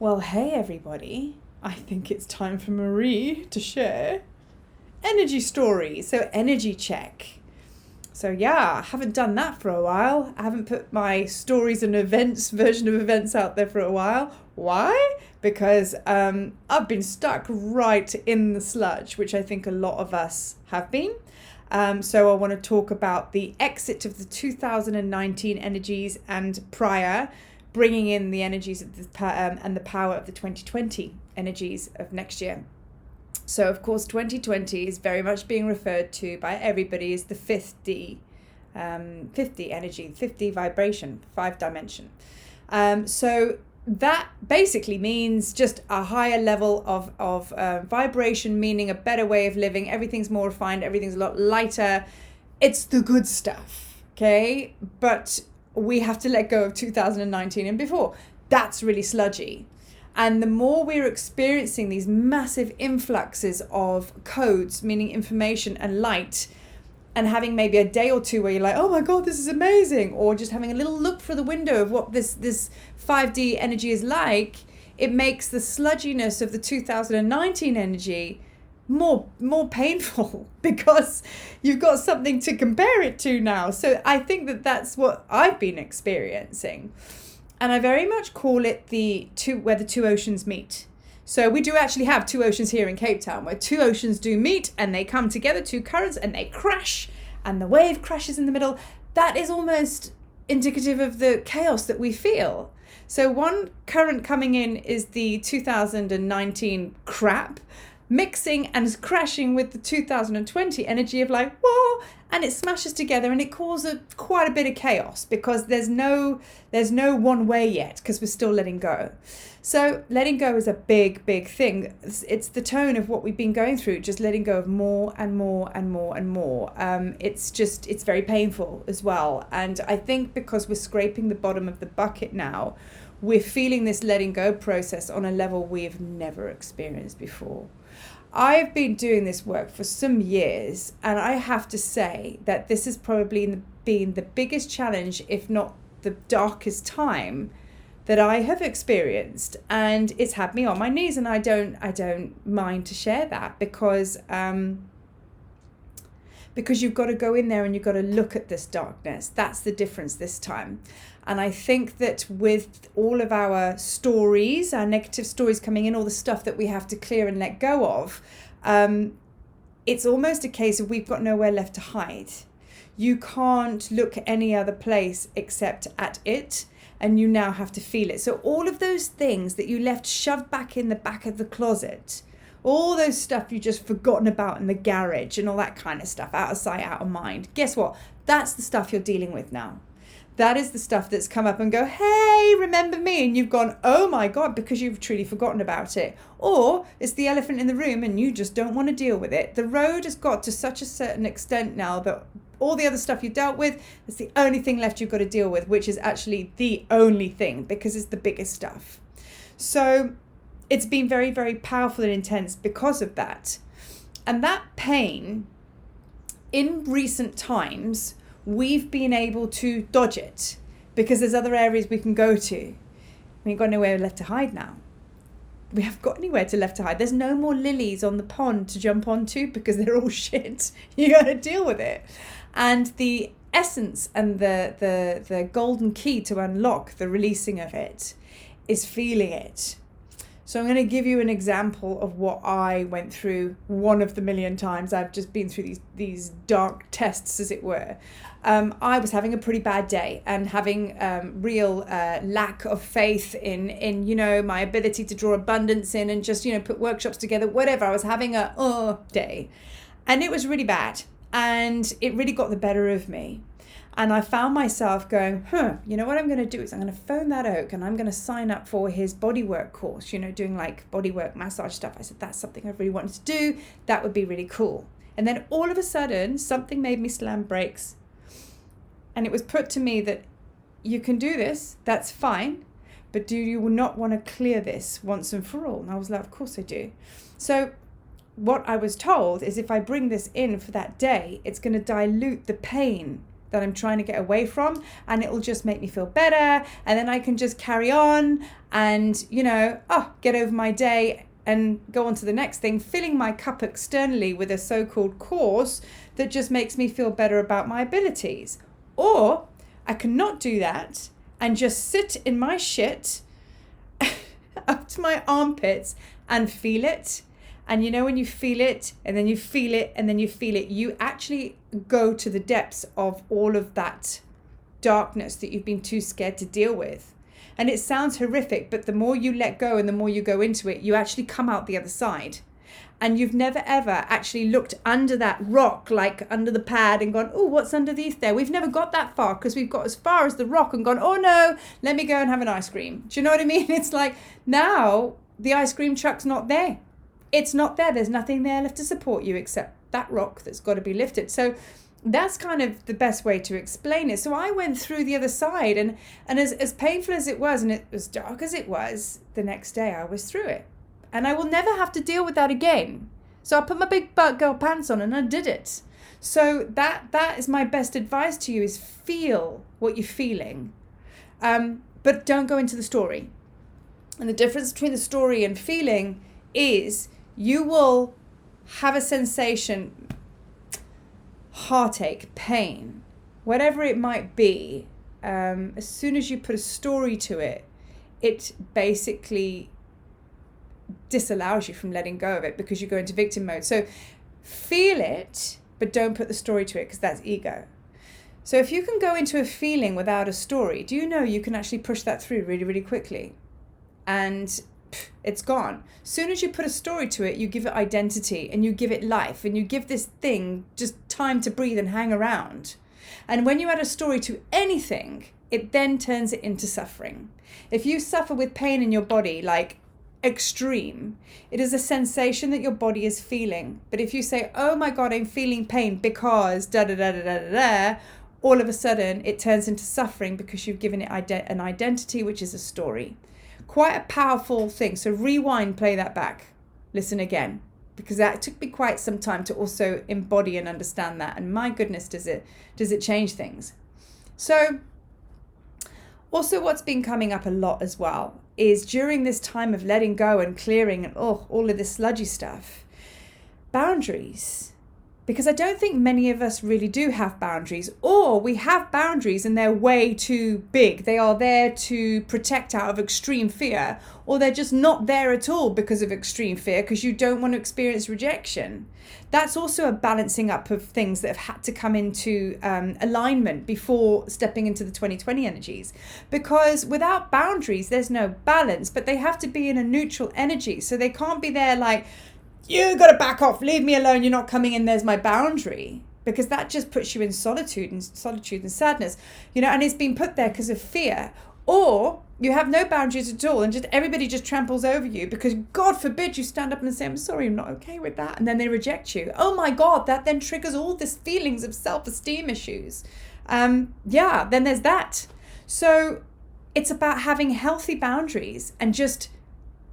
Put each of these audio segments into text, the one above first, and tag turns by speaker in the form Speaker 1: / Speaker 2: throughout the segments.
Speaker 1: Well, hey everybody. I think it's time for Marie to share energy story. So, energy check. So, yeah, I haven't done that for a while. I haven't put my stories and events version of events out there for a while. Why? Because I've been stuck right in the sludge, which I think a lot of us have been. So I want to talk about the exit of the 2019 energies and prior, bringing in the energies of and the power of the 2020 energies of next year. So, of course, 2020 is very much being referred to by everybody as the 50 energy, 50 vibration, 5 dimension. So that basically means just a higher level of vibration, meaning a better way of living. Everything's more refined. Everything's a lot lighter. It's the good stuff, okay? But we have to let go of 2019 and before. That's really sludgy. And the more we're experiencing these massive influxes of codes, meaning information and light, and having maybe a day or two where you're like, oh my God, this is amazing, or just having a little look through the window of what this 5D energy is like, it makes the sludginess of the 2019 energy more painful because you've got something to compare it to now. So I think that that's what I've been experiencing. And I very much call it where the two oceans meet. So we do actually have two oceans here in Cape Town where two oceans do meet and they come together, two currents, and they crash and the wave crashes in the middle. That is almost indicative of the chaos that we feel. So one current coming in is the 2019 crap, mixing and crashing with the 2020 energy of like, whoa, and it smashes together and it causes quite a bit of chaos because there's no one way yet because we're still letting go. So letting go is a big thing. It's the tone of what we've been going through, just letting go of more and more and more and more. It's very painful as well. And I think because we're scraping the bottom of the bucket now, we're feeling this letting go process on a level we've never experienced before. I've been doing this work for some years, and I have to say that this has probably been the biggest challenge, if not the darkest time that I have experienced, and it's had me on my knees, and I don't mind to share that because you've got to go in there and you've got to look at this darkness. That's the difference this time. And I think that with all of our stories, our negative stories coming in, all the stuff that we have to clear and let go of, it's almost a case of we've got nowhere left to hide. You can't look any other place except at it, and you now have to feel it. So all of those things that you left shoved back in the back of the closet, all those stuff you just forgotten about in the garage and all that kind of stuff, out of sight, out of mind. Guess what? That's the stuff you're dealing with now. That is the stuff that's come up and go, hey, remember me? And you've gone, oh my God, because you've truly forgotten about it. Or it's the elephant in the room and you just don't want to deal with it. The road has got to such a certain extent now that all the other stuff you dealt with, it's the only thing left you've got to deal with, which is actually the only thing because it's the biggest stuff. So it's been very powerful and intense because of that. And that pain, in recent times, we've been able to dodge it because there's other areas we can go to. We ain't got nowhere left to hide now. We haven't got anywhere left to hide. There's no more lilies on the pond to jump onto because they're all shit. You got to deal with it. And the essence and the golden key to unlock the releasing of it is feeling it. So I'm going to give you an example of what I went through one of the million times. I've just been through these dark tests, as it were. I was having a pretty bad day and having real lack of faith in my ability to draw abundance in and just, put workshops together, whatever. I was having a day. And it was really bad. And it really got the better of me. And I found myself going, you know what I'm going to do is I'm going to phone that oak and I'm going to sign up for his bodywork course, doing like bodywork massage stuff. I said, that's something I really wanted to do. That would be really cool. And then all of a sudden, something made me slam brakes. And it was put to me that you can do this, that's fine, but do you not want to clear this once and for all? And I was like, of course I do. So what I was told is if I bring this in for that day, it's going to dilute the pain that I'm trying to get away from, and it will just make me feel better, and then I can just carry on and, get over my day and go on to the next thing, filling my cup externally with a so-called course that just makes me feel better about my abilities. Or I cannot do that and just sit in my shit up to my armpits and feel it. And when you feel it, and then you feel it, and then you feel it, you actually go to the depths of all of that darkness that you've been too scared to deal with. And it sounds horrific, but the more you let go and the more you go into it, you actually come out the other side. And you've never, ever actually looked under that rock, like under the pad, and gone, oh, what's underneath there? We've never got that far, because we've got as far as the rock and gone, oh no, let me go and have an ice cream. Do you know what I mean? It's like, now the ice cream truck's not there. It's not there. There's nothing there left to support you except that rock that's got to be lifted. So that's kind of the best way to explain it. So I went through the other side, and as painful as it was, and as dark as it was, the next day I was through it. And I will never have to deal with that again. So I put my big butt girl pants on and I did it. So that is my best advice to you, is feel what you're feeling. But don't go into the story. And the difference between the story and feeling is you will have a sensation, heartache, pain, whatever it might be. As soon as you put a story to it, it basically disallows you from letting go of it, because you go into victim mode. So feel it, but don't put the story to it, because that's ego. So if you can go into a feeling without a story, do you know you can actually push that through really, really quickly? And it's gone. Soon as you put a story to it, you give it identity and you give it life, and you give this thing just time to breathe and hang around. And when you add a story to anything, it then turns it into suffering. If you suffer with pain in your body, like extreme, it is a sensation that your body is feeling. But if you say, oh my God, I'm feeling pain because da da da da da da, all of a sudden it turns into suffering, because you've given it an identity, which is a story. Quite a powerful thing. So rewind, play that back, listen again, because that took me quite some time to also embody and understand that. And my goodness, does it change things. So also what's been coming up a lot as well is during this time of letting go and clearing and all of this sludgy stuff, boundaries. Because I don't think many of us really do have boundaries, or we have boundaries and they're way too big. They are there to protect out of extreme fear, or they're just not there at all because of extreme fear, because you don't want to experience rejection. That's also a balancing up of things that have had to come into alignment before stepping into the 2020 energies. Because without boundaries, there's no balance, but they have to be in a neutral energy. So they can't be there like, you got to back off, leave me alone, you're not coming in, there's my boundary. Because that just puts you in solitude and sadness, and it's been put there because of fear. Or you have no boundaries at all, and just everybody just tramples over you because, God forbid, you stand up and say, I'm sorry, I'm not okay with that. And then they reject you. Oh my God, that then triggers all these feelings of self-esteem issues. Then there's that. So it's about having healthy boundaries, and just,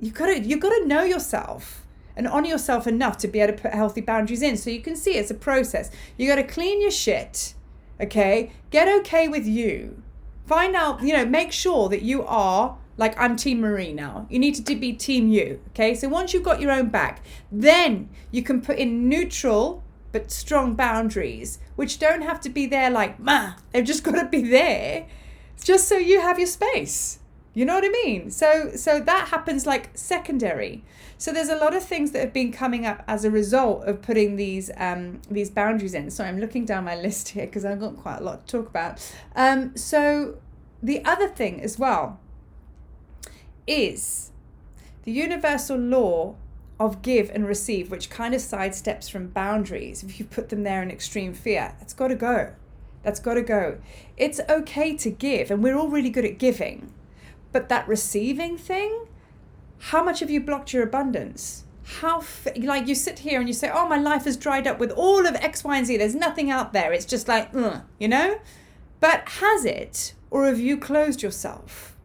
Speaker 1: you've got to know yourself and honor yourself enough to be able to put healthy boundaries in. So you can see it's a process. You got to clean your shit, okay? Get okay with you. Find out, make sure that you are, like, I'm Team Marie now. You need to be Team you, okay? So once you've got your own back, then you can put in neutral but strong boundaries, which don't have to be there like, they've just got to be there, just so you have your space. You know what I mean? So that happens like secondary. So there's a lot of things that have been coming up as a result of putting these boundaries in. So I'm looking down my list here because I've got quite a lot to talk about. So the other thing as well is the universal law of give and receive, which kind of sidesteps from boundaries. If you put them there in extreme fear, that's got to go. That's got to go. It's okay to give, and we're all really good at giving. But that receiving thing, how much have you blocked your abundance? Like you sit here and you say, oh, my life has dried up with all of X, Y, and Z. There's nothing out there. It's just like, But has it, or have you closed yourself?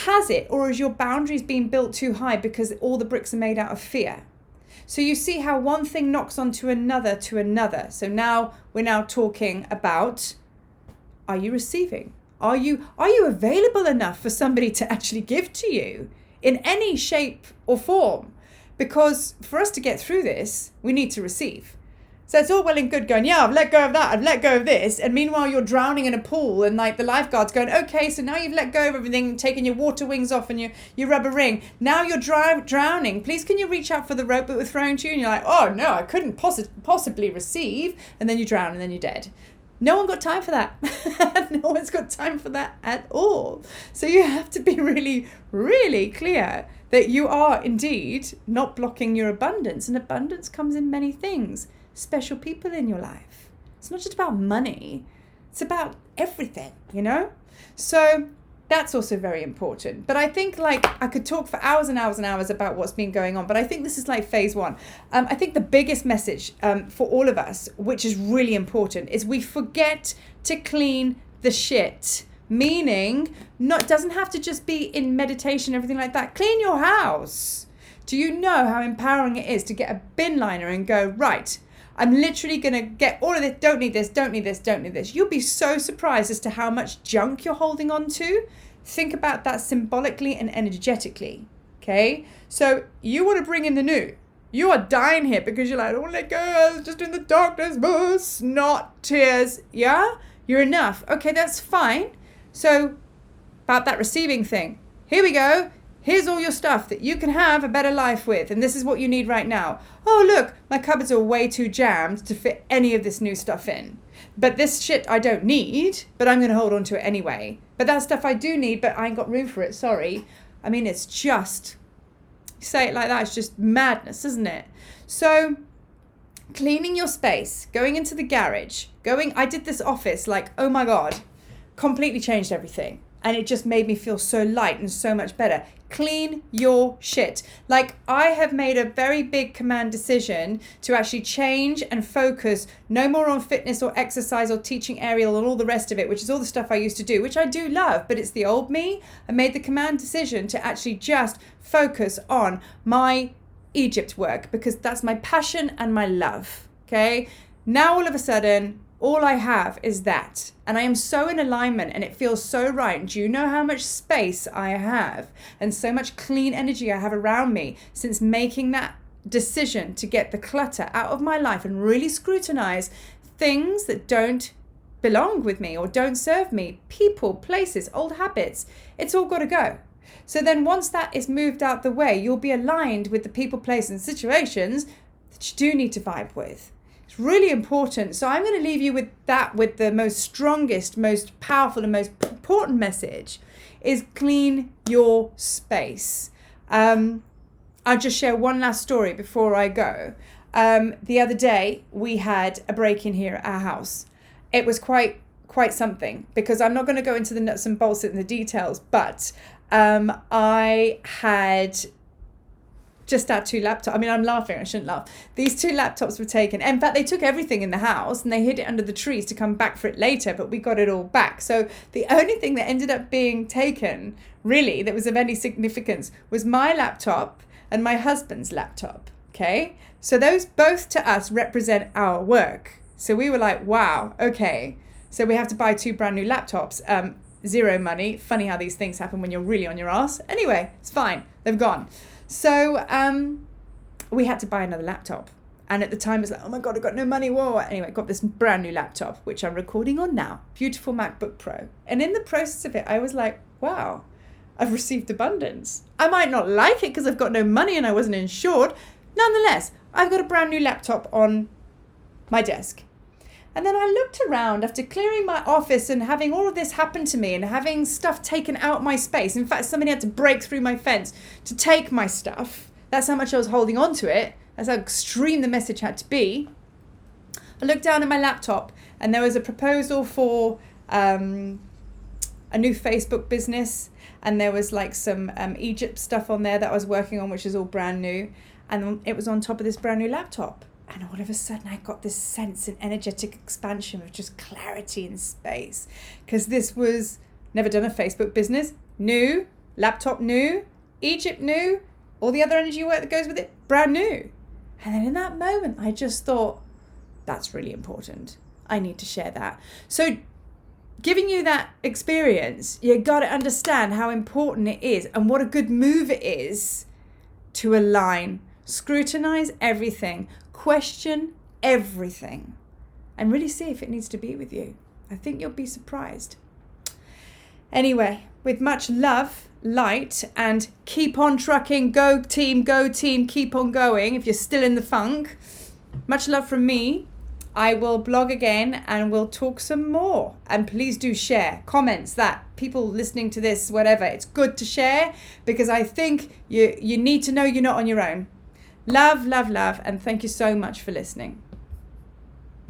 Speaker 1: Has it, or has your boundaries been built too high because all the bricks are made out of fear? So you see how one thing knocks onto another to another. So now we're talking about are you receiving? Are you available enough for somebody to actually give to you in any shape or form? Because for us to get through this, we need to receive. So it's all well and good going, yeah, I've let go of that, I've let go of this. And meanwhile, you're drowning in a pool and like the lifeguard's going, okay, so now you've let go of everything, taken your water wings off and your rubber ring. Now you're drowning. Please, can you reach out for the rope that we're throwing to you? And you're like, oh no, I couldn't possibly receive. And then you drown and then you're dead. No one got time for that. No one's got time for that at all. So you have to be really, really clear that you are indeed not blocking your abundance. And abundance comes in many things. Special people in your life. It's not just about money. It's about everything, you know? So that's also very important. But I think like I could talk for hours and hours and hours about what's been going on. But I think this is like phase one. I think the biggest message for all of us, which is really important, is we forget to clean the shit. Meaning, it doesn't have to just be in meditation, everything like that. Clean your house. Do you know how empowering it is to get a bin liner and go, right, I'm literally going to get all of this, don't need this, don't need this, don't need this. You'll be so surprised as to how much junk you're holding on to. Think about that symbolically and energetically, okay? So you want to bring in the new. You are dying here because you're like, I don't want to let go, I was just in the darkness, not tears, yeah? You're enough. Okay, that's fine. So about that receiving thing, here we go. Here's all your stuff that you can have a better life with. And this is what you need right now. Oh, look, my cupboards are way too jammed to fit any of this new stuff in. But this shit I don't need, but I'm going to hold on to it anyway. But that stuff I do need, but I ain't got room for it. Sorry. I mean, it's just, say it like that, it's just madness, isn't it? So cleaning your space, going into the garage, I did this office like, oh my God, completely changed everything. And it just made me feel so light and so much better. Clean your shit. Like I have made a very big command decision to actually change and focus no more on fitness or exercise or teaching Ariel and all the rest of it, which is all the stuff I used to do, which I do love, but it's the old me. I made the command decision to actually just focus on my Egypt work because that's my passion and my love. Okay. Now all of a sudden, all I have is that. And I am so in alignment and it feels so right. Do you know how much space I have and so much clean energy I have around me since making that decision to get the clutter out of my life and really scrutinize things that don't belong with me or don't serve me, people, places, old habits. It's all got to go. So then once that is moved out the way, you'll be aligned with the people, places, and situations that you do need to vibe with. It's really important. So I'm going to leave you with that, with the most strongest, most powerful and most important message is clean your space. I'll just share one last story before I go. The other day we had a break-in here at our house. It was quite something because I'm not going to go into the nuts and bolts and the details, but I had just our two laptops. I mean, I'm laughing. I shouldn't laugh. These two laptops were taken. In fact, they took everything in the house and they hid it under the trees to come back for it later, but we got it all back. So the only thing that ended up being taken, really, that was of any significance was my laptop and my husband's laptop. Okay? So those both to us represent our work. So we were like, wow, okay. So we have to buy 2 brand new laptops. Zero money. Funny how these things happen when you're really on your ass. Anyway, it's fine. They've gone. So we had to buy another laptop. And at the time, it was like, oh my God, I've got no money. Whoa. Anyway, got this brand new laptop, which I'm recording on now. Beautiful MacBook Pro. And in the process of it, I was like, wow, I've received abundance. I might not like it because I've got no money and I wasn't insured. Nonetheless, I've got a brand new laptop on my desk. And then I looked around after clearing my office and having all of this happen to me and having stuff taken out my space. In fact, somebody had to break through my fence to take my stuff. That's how much I was holding on to it. That's how extreme the message had to be. I looked down at my laptop and there was a proposal for a new Facebook business. And there was like some Egypt stuff on there that I was working on, which is all brand new. And it was on top of this brand new laptop. And all of a sudden I got this sense and energetic expansion of just clarity in space. Because this was, never done a Facebook business, new, laptop new, Egypt new, all the other energy work that goes with it, brand new. And then in that moment, I just thought, that's really important. I need to share that. So giving you that experience, you got to understand how important it is and what a good move it is to align, scrutinize everything, question everything, and really see if it needs to be with you. I think you'll be surprised. Anyway, with much love, light, and keep on trucking, go team, keep on going if you're still in the funk. Much love from me. I will blog again and we'll talk some more. And please do share comments that people listening to this, whatever. It's good to share because I think you need to know you're not on your own. Love, love, love. And thank you so much for listening.